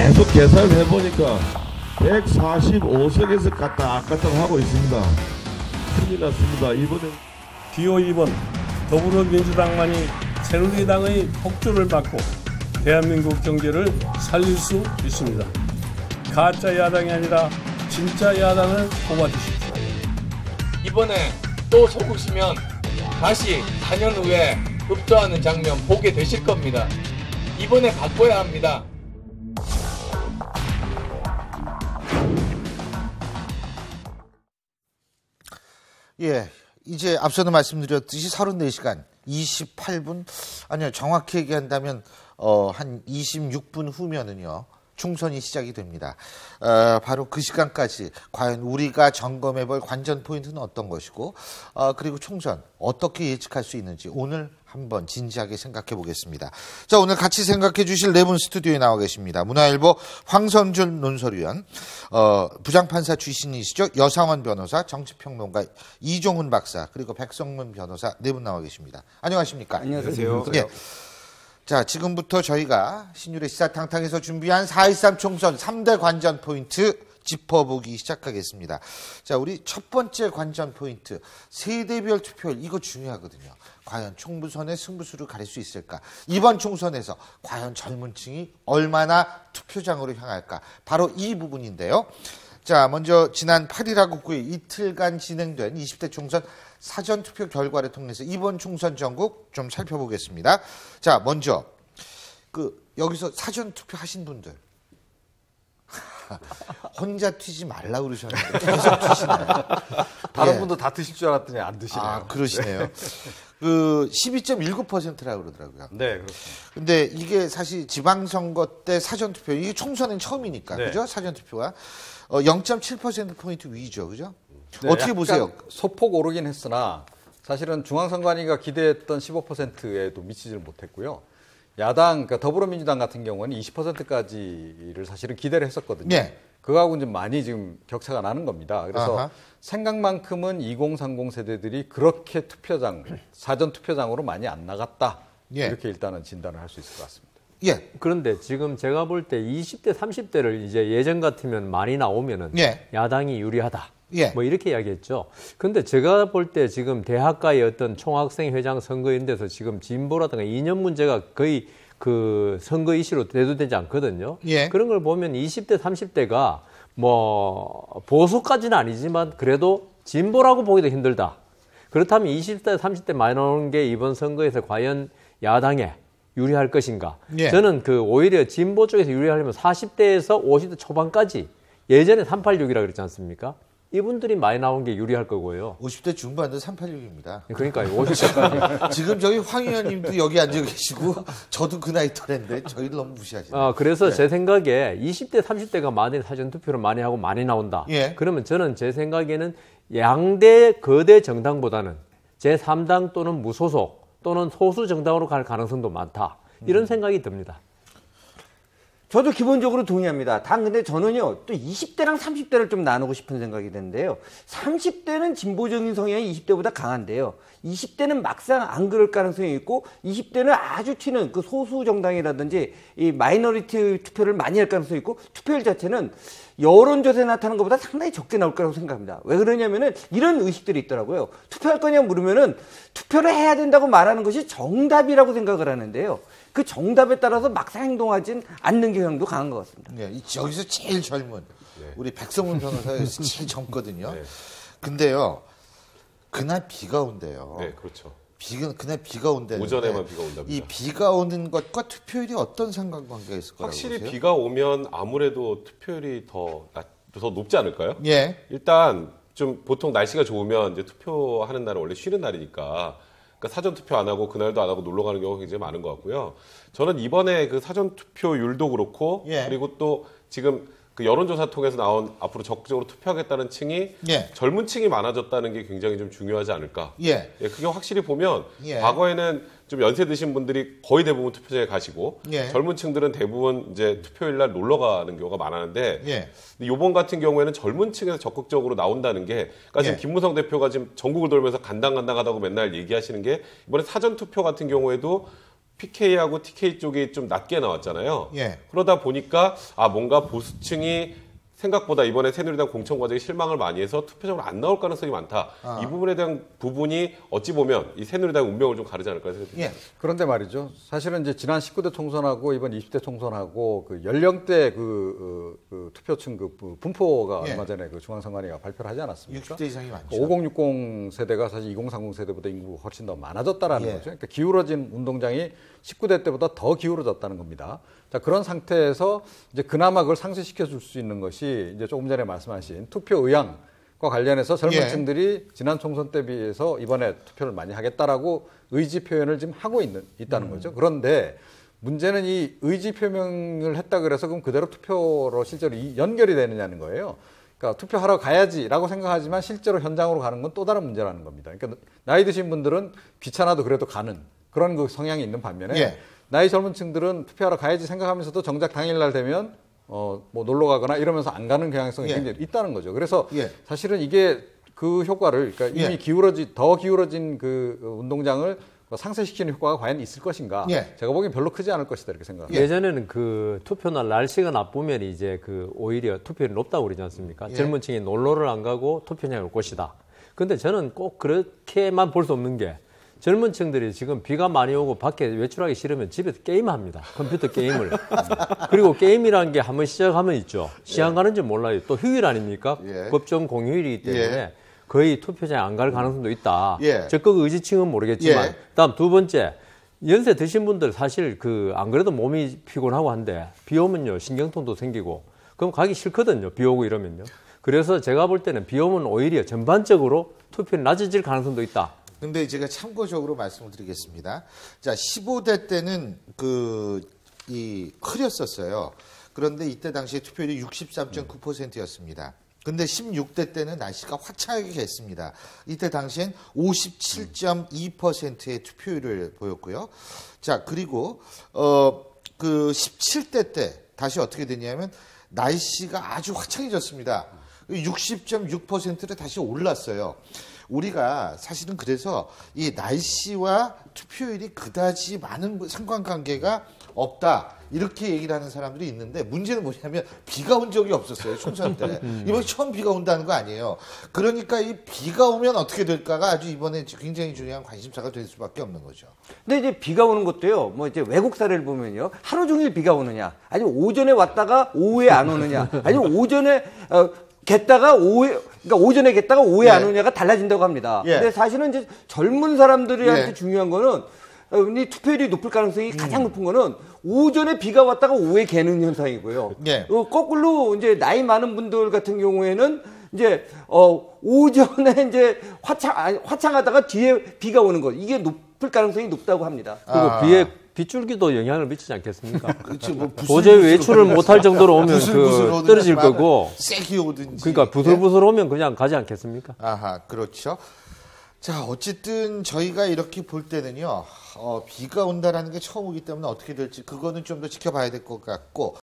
계속 계산을 해보니까 145석에서 갔다 하고 있습니다. 큰일 났습니다. 이번엔 기호 2번 더불어민주당만이 새누리당의 폭주를 막고 대한민국 경제를 살릴 수 있습니다. 가짜 야당이 아니라 진짜 야당을 뽑아주십시오. 이번에 또 속으시면 다시 4년 후에 흡조하는 장면 보게 되실 겁니다. 이번에 바꿔야 합니다. 예, 이제 앞서도 말씀드렸듯이 34시간 28분, 아니요, 정확히 얘기한다면 한 26분 후면은요 총선이 시작이 됩니다. 바로 그 시간까지 과연 우리가 점검해볼 관전 포인트는 어떤 것이고, 그리고 총선 어떻게 예측할 수 있는지 오늘 한번 진지하게 생각해 보겠습니다. 자, 오늘 같이 생각해 주실 네 분 스튜디오에 나와 계십니다. 문화일보 황선준 논설위원, 부장판사 출신이시죠. 여상원 변호사, 정치평론가 이종훈 박사, 그리고 백성문 변호사 네 분 나와 계십니다. 안녕하십니까? 안녕하세요. 예. 자, 지금부터 저희가 신율의 시사탕탕에서 준비한 4.13 총선 3대 관전 포인트 짚어보기 시작하겠습니다. 자, 우리 첫 번째 관전 포인트, 세대별 투표율, 이거 중요하거든요. 과연 총무선의 승부수를 가릴 수 있을까? 이번 총선에서 과연 젊은 층이 얼마나 투표장으로 향할까? 바로 이 부분인데요. 자, 먼저 지난 8일하고 9일 이틀간 진행된 20대 총선 사전투표 결과를 통해서 이번 총선 전국 좀 살펴보겠습니다. 자, 먼저 여기서 사전투표 하신 분들 혼자 튀지 말라고 그러셨는데 계속 튀시나요? 다른 예. 분도 다 드실 줄 알았더니 안 드시네요. 아, 그러시네요. 12.19%라고 그러더라고요. 네, 그렇습니다. 근데 이게 사실 지방선거 때 사전투표, 이게 총선은 처음이니까, 네. 그죠? 사전투표가 0.7%포인트 위죠, 그죠? 네, 어떻게 보세요? 소폭 오르긴 했으나 사실은 중앙선관위가 기대했던 15%에도 미치지를 못했고요. 야당, 그러니까 더불어민주당 같은 경우는 20%까지를 사실은 기대를 했었거든요. 네. 그거하고는 좀 많이 지금 격차가 나는 겁니다. 그래서 아하. 생각만큼은 2030 세대들이 그렇게 사전 투표장으로 많이 안 나갔다. 예. 이렇게 일단은 진단을 할 수 있을 것 같습니다. 예. 그런데 지금 제가 볼 때 20대, 30대를 이제 예전 같으면 많이 나오면은 예. 야당이 유리하다. 예. 뭐 이렇게 이야기했죠. 근데 제가 볼 때 지금 대학가의 어떤 총학생회장 선거 이런 데서 지금 진보라든가 이념 문제가 거의 그 선거 이슈로 대두되지 않거든요. 예. 그런 걸 보면 20대, 30대가 뭐 보수까지는 아니지만 그래도 진보라고 보기도 힘들다. 그렇다면 20대, 30대 많이 나오는 게 이번 선거에서 과연 야당에 유리할 것인가? 예. 저는 오히려 진보 쪽에서 유리하려면 40대에서 50대 초반까지 예전에 386이라 그랬지 않습니까? 이분들이 많이 나온 게 유리할 거고요. 50대 중반도 386입니다. 그러니까요. 50대까지. 지금 저기 황 의원님도 여기 앉아 계시고 저도 그 나이 또래인데 저희를 너무 무시하시네요. 그래서 네. 제 생각에 20대, 30대가 많이 사전투표를 많이 하고 많이 나온다. 예. 그러면 저는 제 생각에는 양대 거대 정당보다는 제3당 또는 무소속 또는 소수 정당으로 갈 가능성도 많다. 이런 생각이 듭니다. 저도 기본적으로 동의합니다. 근데 저는요, 또 20대랑 30대를 좀 나누고 싶은 생각이 드는데요. 30대는 진보적인 성향이 20대보다 강한데요. 20대는 막상 안 그럴 가능성이 있고, 20대는 아주 튀는 그 소수 정당이라든지 이 마이너리티 투표를 많이 할 가능성이 있고, 투표율 자체는 여론조사에 나타나는 것보다 상당히 적게 나올 거라고 생각합니다. 왜 그러냐면은 이런 의식들이 있더라고요. 투표할 거냐 물으면은 투표를 해야 된다고 말하는 것이 정답이라고 생각을 하는데요. 그 정답에 따라서 막상 행동하진 않는 경향도 강한 것 같습니다. 네, 여기서 제일 젊은 우리 백성문 변호사가 제일 젊거든요. 근데요, 그날 비가 온대요. 네, 그렇죠. 그날 비가 온대요. 오전에만 비가 온답니다. 이 비가 오는 것과 투표율이 어떤 상관관계가 있을 거라고 확실히 보세요? 비가 오면 아무래도 투표율이 더 높지 않을까요? 예. 일단 좀 보통 날씨가 좋으면 이제 투표하는 날은 원래 쉬는 날이니까 그러니까 사전 투표 안 하고 그날도 안 하고 놀러 가는 경우가 굉장히 많은 것 같고요. 저는 이번에 그 사전 투표율도 그렇고 예. 그리고 또 지금 그 여론조사 통해서 나온 앞으로 적극적으로 투표하겠다는 층이 예. 젊은 층이 많아졌다는 게 굉장히 좀 중요하지 않을까. 예. 예, 그게 확실히 보면 예. 과거에는 좀 연세 드신 분들이 거의 대부분 투표장에 가시고 예. 젊은 층들은 대부분 이제 투표일 날 놀러 가는 경우가 많았는데 예. 이번 같은 경우에는 젊은 층에서 적극적으로 나온다는 게 그러니까 지금 예. 김무성 대표가 지금 전국을 돌면서 간당간당하다고 맨날 얘기하시는 게 이번에 사전 투표 같은 경우에도 PK하고 TK 쪽이 좀 낮게 나왔잖아요. 예. 그러다 보니까 뭔가 보수층이 생각보다 이번에 새누리당 공천 과정에 실망을 많이 해서 투표적으로 안 나올 가능성이 많다. 이 부분에 대한 부분이 어찌 보면 이 새누리당 운명을 좀 가르지 않을까 생각합니다. 예. 그런데 말이죠. 사실은 이제 지난 19대 총선하고 이번 20대 총선하고 그 연령대 그 투표층 그 분포가 예. 얼마 전에 그 중앙선관위가 발표를 하지 않았습니까? 60대 이상이 많죠. 5060 세대가 사실 2030 세대보다 인구가 훨씬 더 많아졌다라는 예. 거죠. 그러니까 기울어진 운동장이 19대 때보다 더 기울어졌다는 겁니다. 자, 그런 상태에서 이제 그나마 그걸 상쇄시켜 줄 수 있는 것이 이제 조금 전에 말씀하신 투표 의향과 관련해서 젊은 예. 층들이 지난 총선 때 비해서 이번에 투표를 많이 하겠다라고 의지 표현을 지금 하고 있다는 거죠. 그런데 문제는 이 의지 표명을 했다 그래서 그럼 그대로 투표로 실제로 연결이 되느냐는 거예요. 그러니까 투표하러 가야지라고 생각하지만 실제로 현장으로 가는 건 또 다른 문제라는 겁니다. 그러니까 나이 드신 분들은 귀찮아도 그래도 가는 그런 그 성향이 있는 반면에 예. 나이 젊은 층들은 투표하러 가야지 생각하면서도 정작 당일날 되면 뭐 놀러 가거나 이러면서 안 가는 경향성이 예. 굉장히 있다는 거죠. 그래서 예. 사실은 이게 그 효과를 그러니까 이미 예. 더 기울어진 그 운동장을 상쇄시키는 효과가 과연 있을 것인가? 예. 제가 보기엔 별로 크지 않을 것이다 이렇게 생각합니다. 예전에는 그 투표날 날씨가 나쁘면 이제 그 오히려 투표율이 높다고 그러지 않습니까? 예. 젊은 층이 놀러를 안 가고 투표장에 올 것이다. 근데 저는 꼭 그렇게만 볼 수 없는 게 젊은 층들이 지금 비가 많이 오고 밖에 외출하기 싫으면 집에서 게임합니다. 컴퓨터 게임을. 그리고 게임이라는 게 한번 시작하면 있죠. 시간 가는지 몰라요. 또 휴일 아닙니까? 예. 법정 공휴일이기 때문에 예. 거의 투표장에 안 갈 가능성도 있다. 예. 적극 의지층은 모르겠지만. 예. 다음 두 번째. 연세 드신 분들 사실 안 그래도 몸이 피곤하고 한데 비 오면요 신경통도 생기고 그럼 가기 싫거든요. 비 오고 이러면요. 그래서 제가 볼 때는 비 오면 오히려 전반적으로 투표율이 낮아질 가능성도 있다. 근데 제가 참고적으로 말씀을 드리겠습니다. 자, 15대 때는 흐렸었어요. 그런데 이때 당시에 투표율이 63.9%였습니다. 근데 16대 때는 날씨가 화창하게 했습니다. 이때 당시엔 57.2%의 투표율을 보였고요. 자, 그리고 그 17대 때 다시 어떻게 됐냐면 날씨가 아주 화창해졌습니다. 60.6%로 다시 올랐어요. 우리가 사실은 그래서 이 날씨와 투표율이 그다지 많은 상관관계가 없다. 이렇게 얘기를 하는 사람들이 있는데 문제는 뭐냐면 비가 온 적이 없었어요. 총선 때. 이번에 처음 비가 온다는 거 아니에요. 그러니까 이 비가 오면 어떻게 될까가 아주 이번에 굉장히 중요한 관심사가 될 수밖에 없는 거죠. 근데 이제 비가 오는 것도요, 뭐 이제 외국 사례를 보면요, 하루 종일 비가 오느냐, 아니면 오전에 왔다가 오후에 안 오느냐, 아니면 오전에, 겠다가 그러니까 오전에 겠다가 오후에 예. 안 오냐가 달라진다고 합니다. 예. 근데 사실은 이제 젊은 사람들한테 예. 중요한 거는 이 투표율이 높을 가능성이 가장 높은 거는 오전에 비가 왔다가 오후에 개는 현상이고요. 예. 거꾸로 이제 나이 많은 분들 같은 경우에는 이제 오전에 이제 화창하다가 뒤에 비가 오는 것 이게 높을 가능성이 높다고 합니다. 그리고 빗줄기도 영향을 미치지 않겠습니까? 그렇죠. 뭐 도저히 외출을 못할 정도로 오면 부슬부슬 떨어질 오든지 거고. 세게 오든지. 그러니까 부슬부슬 오면 그냥 가지 않겠습니까? 아하, 그렇죠. 자, 어쨌든 저희가 이렇게 볼 때는요, 비가 온다라는 게 처음 오기 때문에 어떻게 될지 그거는 좀 더 지켜봐야 될 것 같고,